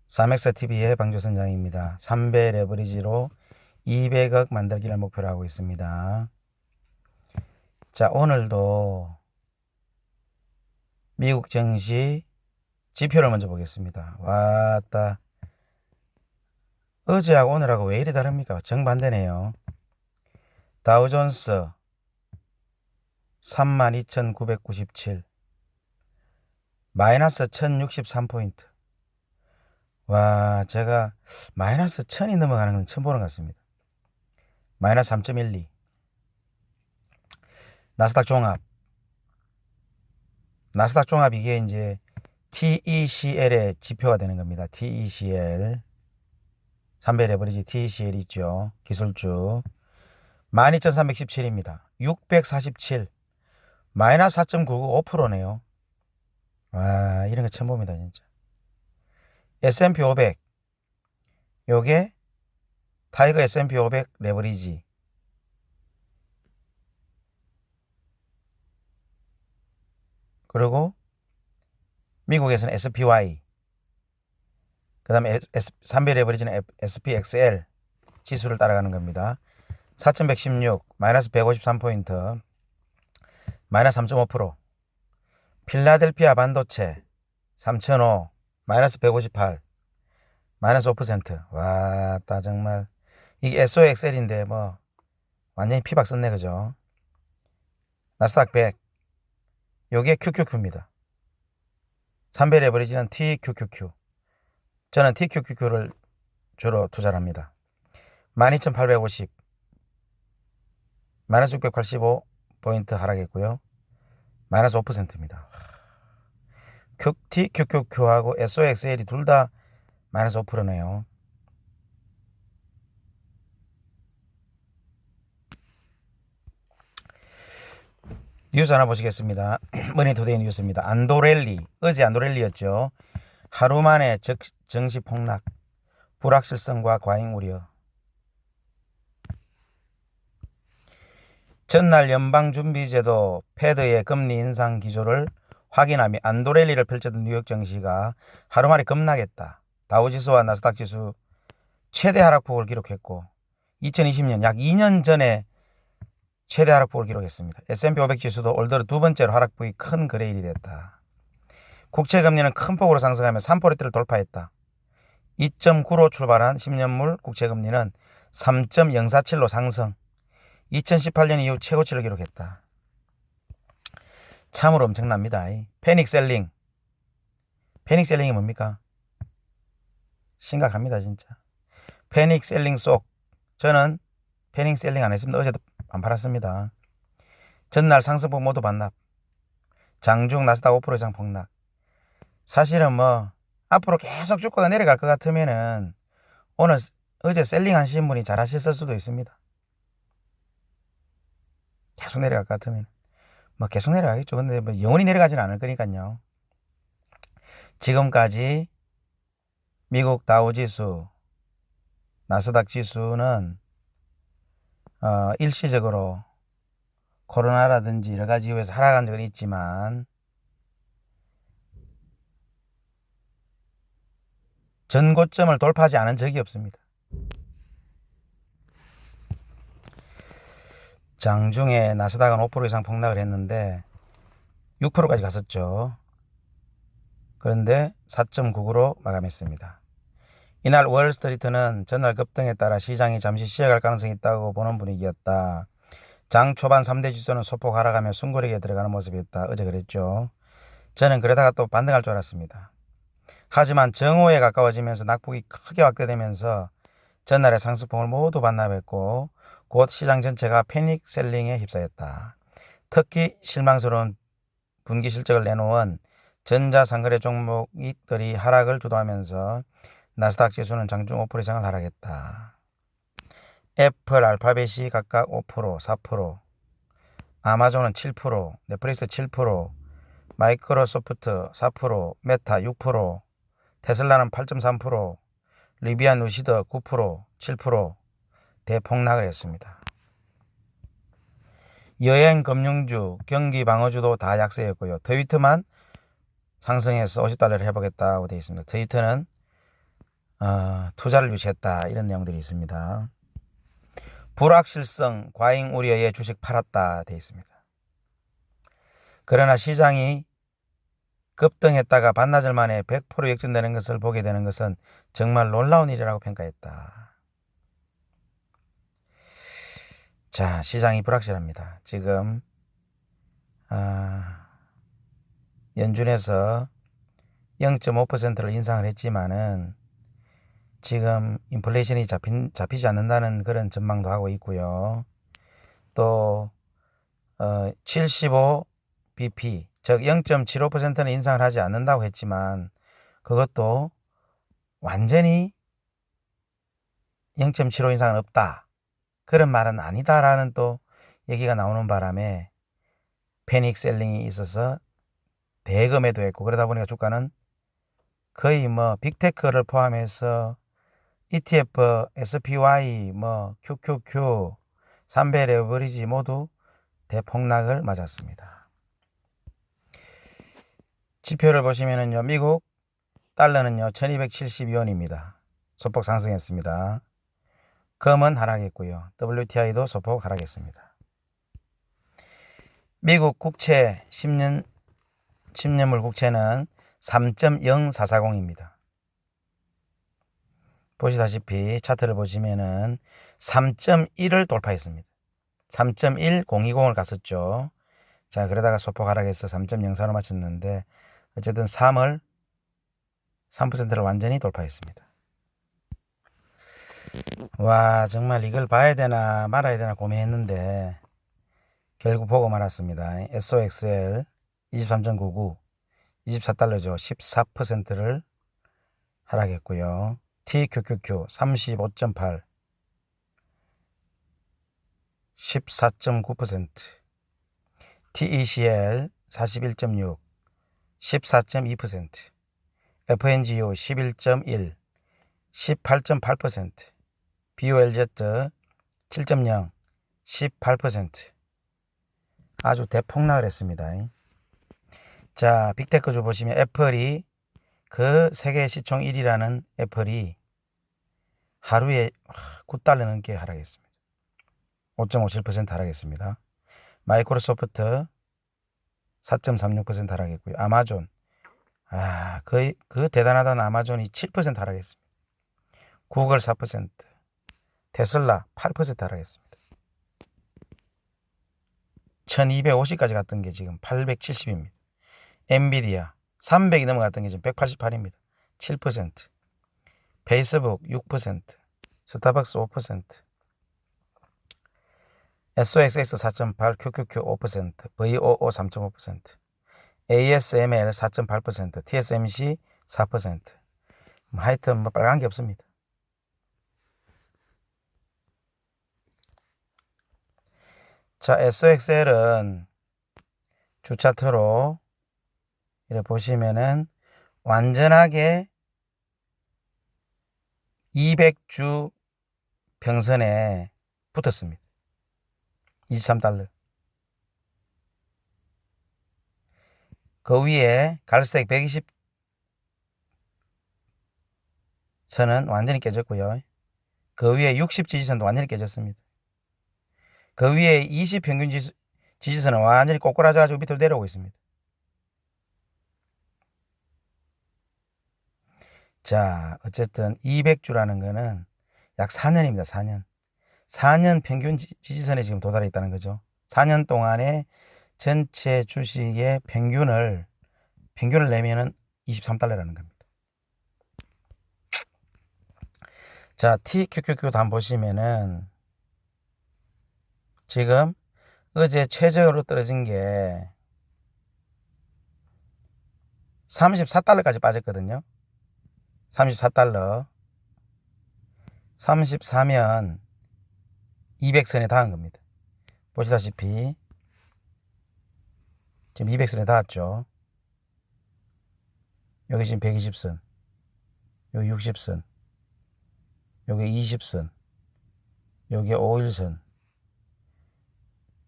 사맥스TV의 방조선장입니다. 3배 레버리지로 200억 만들기를 목표로 하고 있습니다. 자, 오늘도 미국 증시 지표를 먼저 보겠습니다. 왔다. 어제하고 오늘하고 왜 이리 다릅니까? 정반대네요. 다우존스 32,997 마이너스 1,063포인트. 와, 제가 마이너스 1,000이 넘어가는 건 처음 보는 것 같습니다. 마이너스 3.12. 나스닥 종합 이게 이제 TECL의 지표가 되는 겁니다. TECL 3배 레버리지 TECL 있죠. 기술주 12,317입니다. 647 마이너스 4.99 5%네요. 와, 이런 거 처음 봅니다 진짜. S&P 500 요게 타이거 S&P 500 레버리지 그리고 미국에서는 SPY 그 다음에 3배 레버리지는 SPXL 지수를 따라가는 겁니다. 4,116 마이너스 153포인트 마이너스 3.5%. 필라델피아 반도체 3,005 마이너스 158 마이너스 5%. 와, 따 정말 이게 SOXL인데 뭐 완전히 피박 썼네 그죠. 나스닥 100 요게 QQQ입니다. 3배 레버리지는 TQQQ. 저는 TQQQ를 주로 투자를 합니다. 12,850 마이너스 685포인트 하락했고요. 마이너스 5%입니다. TQQQ하고 SOXL이 둘 다 마이너스 5%네요. 뉴스 하나 보시겠습니다. 머니투데이 뉴스입니다. 안도렐리, 어제 안도렐리였죠. 하루 만에 증시 폭락, 불확실성과 과잉 우려. 전날 연방준비제도 패드의 금리 인상 기조를 확인하며 안도렐리를 펼쳤던 뉴욕 증시가 하루 만에 급락했다. 다우지수와 나스닥 지수 최대 하락폭을 기록했고 2020년 약 2년 전에 최대 하락폭을 기록했습니다. S&P 500 지수도 올 들어 두 번째로 하락폭이 큰 그레일이 됐다. 국채금리는 큰 폭으로 상승하며 3%대를 돌파했다. 2.9로 출발한 10년물 국채금리는 3.047로 상승. 2018년 이후 최고치를 기록했다. 참으로 엄청납니다. 패닉셀링. 패닉셀링이 뭡니까? 심각합니다 진짜. 패닉셀링 속. 저는 패닉셀링 안 했습니다. 어제도 안 팔았습니다. 전날 상승폭 모두 반납. 장중 나스닥 5% 이상 폭락. 사실은 뭐 앞으로 계속 주가가 내려갈 것 같으면은 어제 셀링 하신 분이 잘 하셨을 수도 있습니다. 계속 내려갈 것 같으면 뭐 계속 내려가겠죠. 근데 뭐 영원히 내려가지는 않을 거니까요. 지금까지 미국 다우지수, 나스닥 지수는 일시적으로 코로나라든지 여러 가지 이유에서 하락한 적은 있지만 전고점을 돌파하지 않은 적이 없습니다. 장중에 나스닥은 5% 이상 폭락을 했는데 6%까지 갔었죠. 그런데 4.99로 마감했습니다. 이날 월스트리트는 전날 급등에 따라 시장이 잠시 쉬어갈 가능성이 있다고 보는 분위기였다. 장 초반 3대 지수는 소폭 하락하며 숨고르기에 들어가는 모습이었다. 어제 그랬죠. 저는 그러다가 또 반등할 줄 알았습니다. 하지만 정오에 가까워지면서 낙폭이 크게 확대되면서 전날의 상승폭을 모두 반납했고 곧 시장 전체가 패닉 셀링에 휩싸였다. 특히 실망스러운 분기 실적을 내놓은 전자상거래 종목들이 하락을 주도하면서 나스닥 지수는 장중 5% 이상을 하락했다. 애플, 알파벳이 각각 5%, 4%, 아마존은 7%, 넷플릭스 7%, 마이크로소프트 4%, 메타 6%, 테슬라는 8.3%, 리비안 루시드 9%, 7% 대폭락을 했습니다. 여행, 금융주, 경기, 방어주도 다 약세였고요. 트위터만 상승해서 $50를 회복했다고 되어 있습니다. 트위터는 투자를 유치했다. 이런 내용들이 있습니다. 불확실성, 과잉 우려에 주식 팔았다 되어 있습니다. 그러나 시장이 급등했다가 반나절 만에 100% 역전되는 것을 보게 되는 것은 정말 놀라운 일이라고 평가했다. 자, 시장이 불확실합니다. 지금 연준에서 0.5%를 인상을 했지만은 지금 인플레이션이 잡히지 않는다는 그런 전망도 하고 있고요. 또 75bp 즉 0.75%는 인상을 하지 않는다고 했지만 그것도 완전히 0.75 인상은 없다. 그런 말은 아니다라는 또 얘기가 나오는 바람에 패닉 셀링이 있어서 대금에도 했고 그러다 보니까 주가는 거의 뭐 빅테크를 포함해서 ETF, SPY, 뭐 QQQ, 3배 레버리지 모두 대폭락을 맞았습니다. 지표를 보시면은요, 미국 달러는요 1272원입니다. 소폭 상승했습니다. 금은 하락했고요. WTI도 소폭 하락했습니다. 미국 국채 10년물 국채는 3.0440입니다. 보시다시피 차트를 보시면은 3.1을 돌파했습니다. 3.1020을 갔었죠. 자, 그러다가 소폭 하락해서 3.04로 맞췄는데 어쨌든 3%를 완전히 돌파했습니다. 와, 정말 이걸 봐야 되나 말아야 되나 고민했는데 결국 보고 말았습니다. SOXL 23.99 24달러죠. 14%를 하락했고요. TQQQ 35.8 14.9% TECL 41.6 14.2% FNGO 11.1 18.8% BOLZ 7.0 18% 아주 대폭락을 했습니다. 자, 빅테크주 보시면 애플이 그 세계 시총 1위라는 애플이 하루에 9달러 넘게 하락했습니다. 5.57% 하락했습니다. 마이크로소프트 4.36% 하락했고요. 아마존 그 대단하다는 아마존이 7% 하락했습니다. 구글 4%, 테슬라 8% 하락했습니다. 1250까지 갔던 게 지금 870입니다. 엔비디아 300이 넘어갔던 게 지금 188입니다. 7%. 페이스북 6%, 스타벅스 5%, SOXX 4.8, QQQ 5%, VOO 3.5%, ASML 4.8%, TSMC 4%. 하여튼 뭐 빨간 게 없습니다. 자, SOXL은 주 차트로 이렇게 보시면은 완전하게 200주 평선에 붙었습니다. 23달러. 그 위에 갈색 120선은 완전히 깨졌고요. 그 위에 60 지지선도 완전히 깨졌습니다. 그 위에 20 평균 지지선은 완전히 꼬꾸라져가지고 밑으로 내려오고 있습니다. 자, 어쨌든 200주라는 거는 약 4년입니다. 4년. 4년 평균 지지선에 지금 도달해 있다는 거죠. 4년 동안에 전체 주식의 평균을 내면은 23달러라는 겁니다. 자, TQQQ도 한번 보시면은 지금 어제 최저로 떨어진 게 34달러까지 빠졌거든요. 34달러. 34면 200선에 닿은 겁니다. 보시다시피 지금 200선에 닿았죠. 여기 지금 120선, 여기 60선, 여기 20선, 여기 5일선.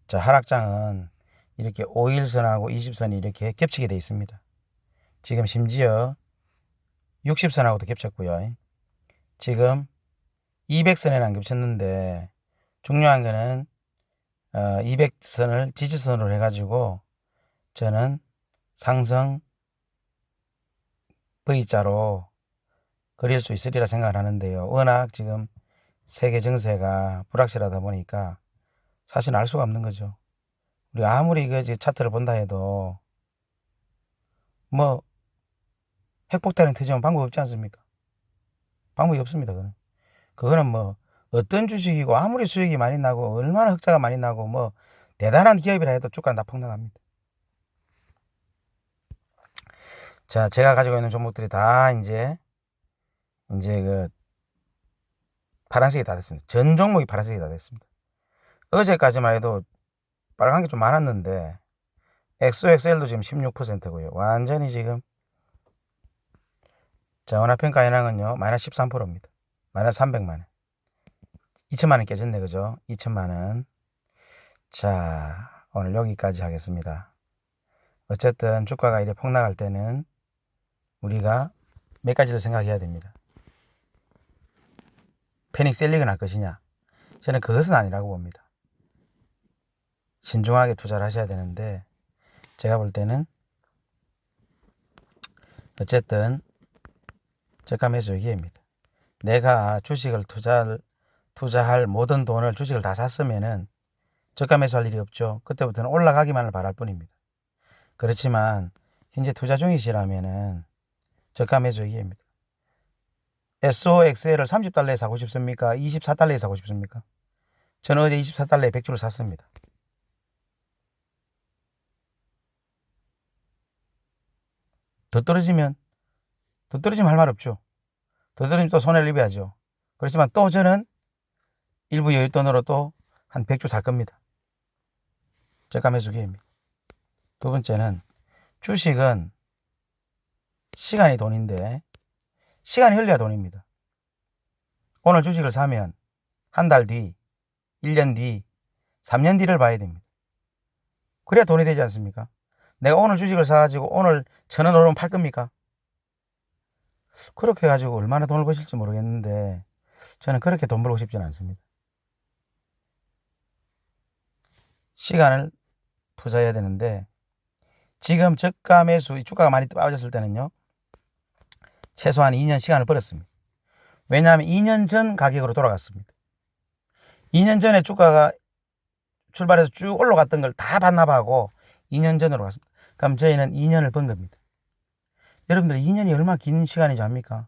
자, 하락장은 이렇게 5일선하고 20선이 이렇게 겹치게 되어 있습니다. 지금 심지어 60선하고도 겹쳤고요. 지금 200선에는 안 겹쳤는데 중요한 거는 200선을 지지선으로 해가지고 저는 상승 V자로 그릴 수 있으리라 생각을 하는데요. 워낙 지금 세계 정세가 불확실하다 보니까 사실 알 수가 없는 거죠. 우리가 아무리 그 차트를 본다 해도 뭐 핵폭탄이 터지면 방법이 없지 않습니까? 방법이 없습니다. 그거는 뭐 어떤 주식이고 아무리 수익이 많이 나고 얼마나 흑자가 많이 나고 뭐 대단한 기업이라 해도 주가는 다 폭락합니다. 자, 제가 가지고 있는 종목들이 다 이제 그 파란색이 다 됐습니다. 전 종목이 파란색이 다 됐습니다. 어제까지만 해도 빨간 게 좀 많았는데 엑소엑셀도 지금 16%고요. 완전히 지금 자, 원화평가 현황은요 마이너스 13%입니다. 마이너스 300만원. 2천만원 깨졌네, 그죠? 2천만원. 자, 오늘 여기까지 하겠습니다. 어쨌든 주가가 이렇게 폭락할 때는 우리가 몇 가지를 생각해야 됩니다. 패닉 셀링을 할 것이냐? 저는 그것은 아니라고 봅니다. 신중하게 투자를 하셔야 되는데 제가 볼 때는 어쨌든 저가 매수 기회입니다. 내가 주식을 투자할 모든 돈을 주식을 다 샀으면은 저가 매수할 일이 없죠. 그때부터는 올라가기만을 바랄 뿐입니다. 그렇지만 현재 투자 중이시라면은 저가 매수 기회입니다. SOXL을 30달러에 사고 싶습니까? 24달러에 사고 싶습니까? 저는 어제 24달러에 100주를 샀습니다. 더 떨어지면 할 말 없죠. 더 떨어지면 또 손해를 입어야죠. 그렇지만 또 저는 일부 여윳돈으로 또 한 100주 살 겁니다. 저가 매수 기회입니다. 두 번째는 주식은 시간이 돈인데 시간이 흘려야 돈입니다. 오늘 주식을 사면 한 달 뒤, 1년 뒤, 3년 뒤를 봐야 됩니다. 그래야 돈이 되지 않습니까? 내가 오늘 주식을 사가지고 오늘 1,000원 오르면 팔 겁니까? 그렇게 해가지고 얼마나 돈을 버실지 모르겠는데 저는 그렇게 돈 벌고 싶지는 않습니다. 시간을 투자해야 되는데 지금 저가 매수 주가가 많이 빠졌을 때는요 최소한 2년 시간을 벌었습니다. 왜냐하면 2년 전 가격으로 돌아갔습니다. 2년 전에 주가가 출발해서 쭉 올라갔던 걸 다 반납하고 2년 전으로 갔습니다. 그럼 저희는 2년을 번 겁니다. 여러분들 2년이 얼마나 긴 시간인지 압니까?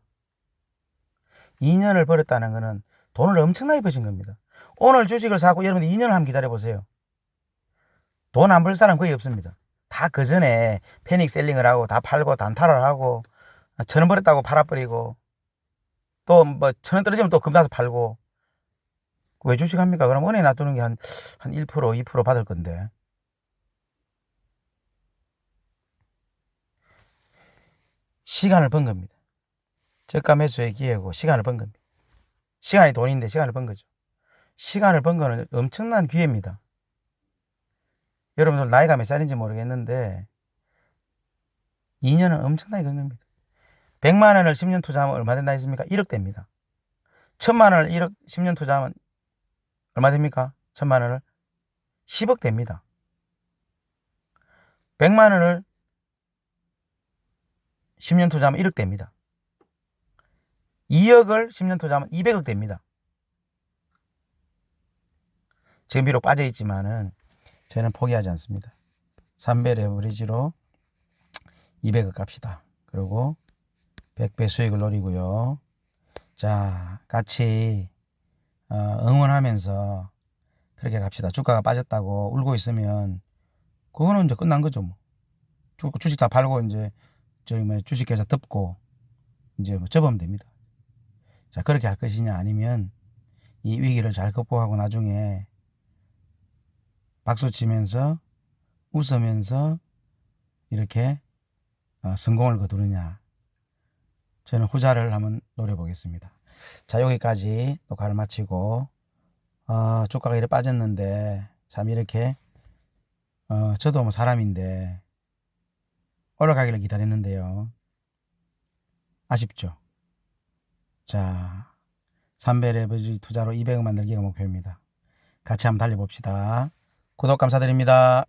2년을 벌었다는 것은 돈을 엄청나게 버신 겁니다. 오늘 주식을 사고 여러분들 2년을 한번 기다려보세요. 돈 안 벌 사람 거의 없습니다. 다 그 전에 패닉 셀링을 하고 다 팔고 단타를 하고 1,000원 벌었다고 팔아버리고 또 뭐 1,000원 떨어지면 또 겁나서 팔고 왜 주식합니까? 그럼 은행에 놔두는 게 한 1%, 2% 받을 건데. 시간을 번 겁니다. 저가 매수의 기회고 시간을 번 겁니다. 시간이 돈인데 시간을 번 거죠. 시간을 번 거는 엄청난 기회입니다. 여러분들 나이가 몇 살인지 모르겠는데 2년은 엄청나게 건 겁니다. 100만 원을 10년 투자하면 얼마 된다 했습니까? 1억 됩니다. 1,000만 원을 1억 10년 투자하면 얼마 됩니까? 1,000만 원을 10억 됩니다. 100만 원을 10년 투자하면 1억 됩니다. 2억을 10년 투자하면 200억 됩니다. 지금 비록 빠져있지만은 저는 포기하지 않습니다. 3배 레버리지로 200억 갑시다. 그리고 100배 수익을 노리고요. 자, 같이 응원하면서 그렇게 갑시다. 주가가 빠졌다고 울고 있으면 그거는 이제 끝난 거죠. 뭐. 주식 다 팔고 이제 저희 뭐 주식계좌 덮고 이제 뭐 접으면 됩니다. 자, 그렇게 할 것이냐 아니면 이 위기를 잘 극복하고 나중에 박수 치면서 웃으면서 이렇게 성공을 거두느냐. 저는 후자를 한번 노려보겠습니다. 자, 여기까지 녹화를 마치고 주가가 이렇게 빠졌는데 참 이렇게 저도 뭐 사람인데 올라가기를 기다렸는데요. 아쉽죠. 자, 3배 레버리지 투자로 200억 만들기가 목표입니다. 같이 한번 달려봅시다. 구독 감사드립니다.